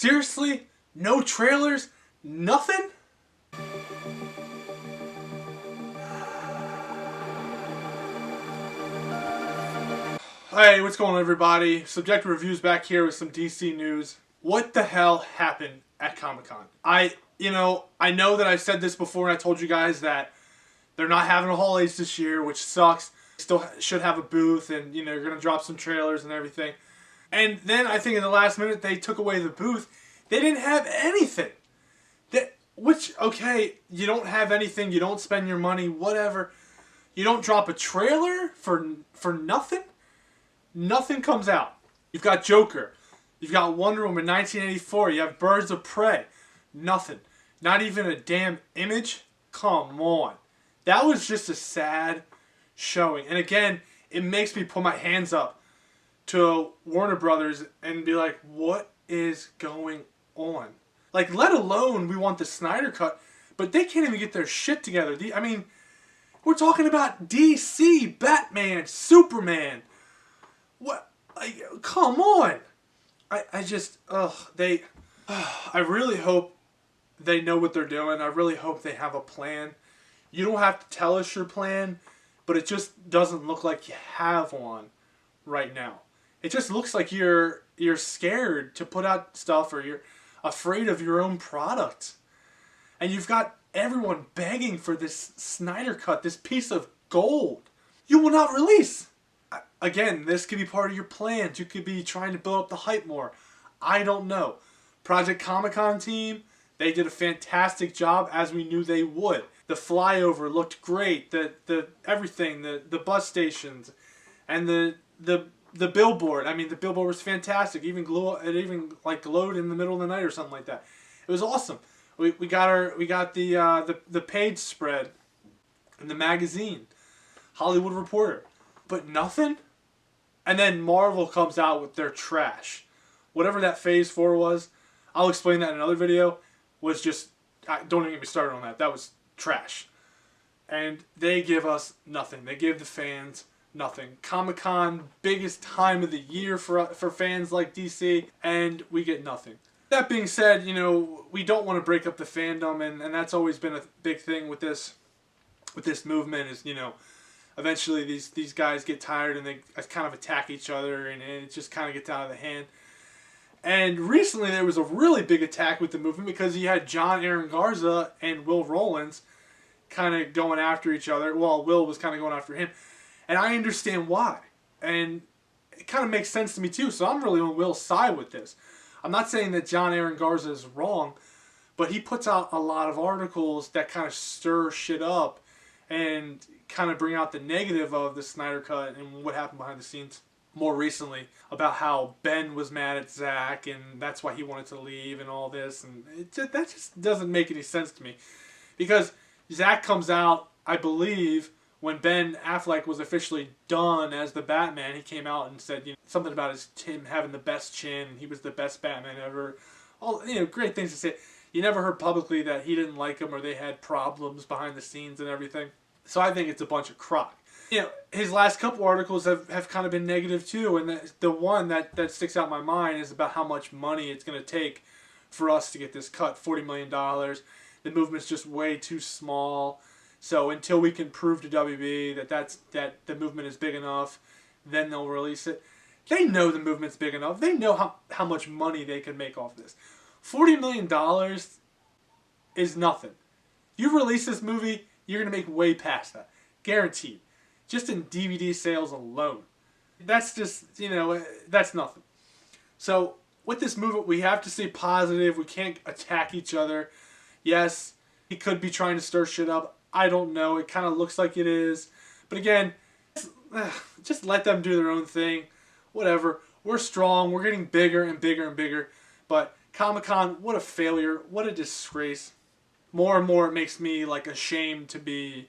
Seriously? No trailers? Nothing? Hey, what's going on, everybody? Subjective Reviews back here with some DC news. What the hell happened at Comic-Con? I know that I said this before and I told you guys that they're not having a Hall H this year, which sucks. Still should have a booth and, you're going to drop some trailers and everything. And then I think in the last minute they took away the booth. They didn't have anything. Okay, you don't have anything, you don't spend your money, whatever. You don't drop a trailer for nothing? Nothing comes out. You've got Joker. You've got Wonder Woman 1984. You have Birds of Prey. Nothing. Not even a damn image? Come on. That was just a sad showing. And again, it makes me put my hands up to Warner Brothers and be like, what is going on? Like, let alone we want the Snyder Cut, but they can't even get their shit together. I mean, we're talking about DC, Batman, Superman. What? Like, come on. I really hope they know what they're doing. I really hope they have a plan. You don't have to tell us your plan, but it just doesn't look like you have one right now. It just looks like you're scared to put out stuff, or you're afraid of your own product. And you've got everyone begging for this Snyder Cut, this piece of gold. You will not release. Again, this could be part of your plans. You could be trying to build up the hype more. I don't know. Project Comic-Con team, they did a fantastic job, as we knew they would. The flyover looked great. The everything, the bus stations, and the billboard. I mean, the billboard was fantastic. It even glowed in the middle of the night or something like that. It was awesome. We got the page spread in the magazine, Hollywood Reporter, but nothing. And then Marvel comes out with their trash. Whatever that Phase 4 was, I'll explain that in another video, was just, don't even get me started on that. That was trash. And they give us nothing. They give the fans nothing. Comic-Con, biggest time of the year for fans like DC, and we get nothing. That being said, we don't want to break up the fandom, and that's always been a big thing with this movement is, eventually these guys get tired and they kind of attack each other, and it just kind of gets out of the hand. And recently there was a really big attack with the movement because you had John Aaron Garza and Will Rollins kind of going after each other. Well, Will was kind of going after him. And I understand why. And it kind of makes sense to me too. So I'm really on Will's side with this. I'm not saying that John Aaron Garza is wrong, but he puts out a lot of articles that kind of stir shit up and kind of bring out the negative of the Snyder Cut and what happened behind the scenes. More recently, about how Ben was mad at Zack and that's why he wanted to leave and all this. And that just doesn't make any sense to me. Because Zack comes out, I believe, when Ben Affleck was officially done as the Batman, he came out and said something about him having the best chin, and he was the best Batman ever. All great things to say. You never heard publicly that he didn't like him or they had problems behind the scenes and everything. So I think it's a bunch of crock. His last couple articles have kind of been negative too, and the one that sticks out in my mind is about how much money it's going to take for us to get this cut, $40 million. The movement's just way too small. So until we can prove to WB that the movement is big enough, then they'll release it. They know the movement's big enough. They know how much money they can make off this. $40 million is nothing. You release this movie, you're going to make way past that. Guaranteed. Just in DVD sales alone. That's just, that's nothing. So with this movement, we have to stay positive. We can't attack each other. Yes, he could be trying to stir shit up. I don't know. It kind of looks like it is. But again, just let them do their own thing. Whatever. We're strong. We're getting bigger and bigger and bigger. But Comic-Con, what a failure. What a disgrace. More and more it makes me ashamed to be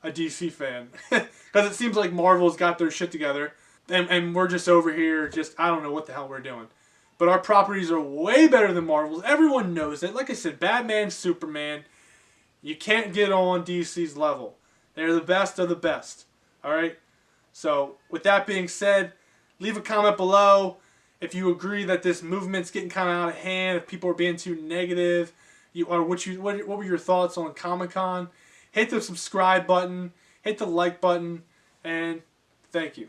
a DC fan. Because it seems like Marvel's got their shit together. And we're just over here I don't know what the hell we're doing. But our properties are way better than Marvel's. Everyone knows it. Like I said, Batman, Superman. You can't get on DC's level. They're the best of the best. Alright? So, with that being said, leave a comment below. If you agree that this movement's getting kind of out of hand, if people are being too negative, what were your thoughts on Comic-Con? Hit the subscribe button, hit the like button, and thank you.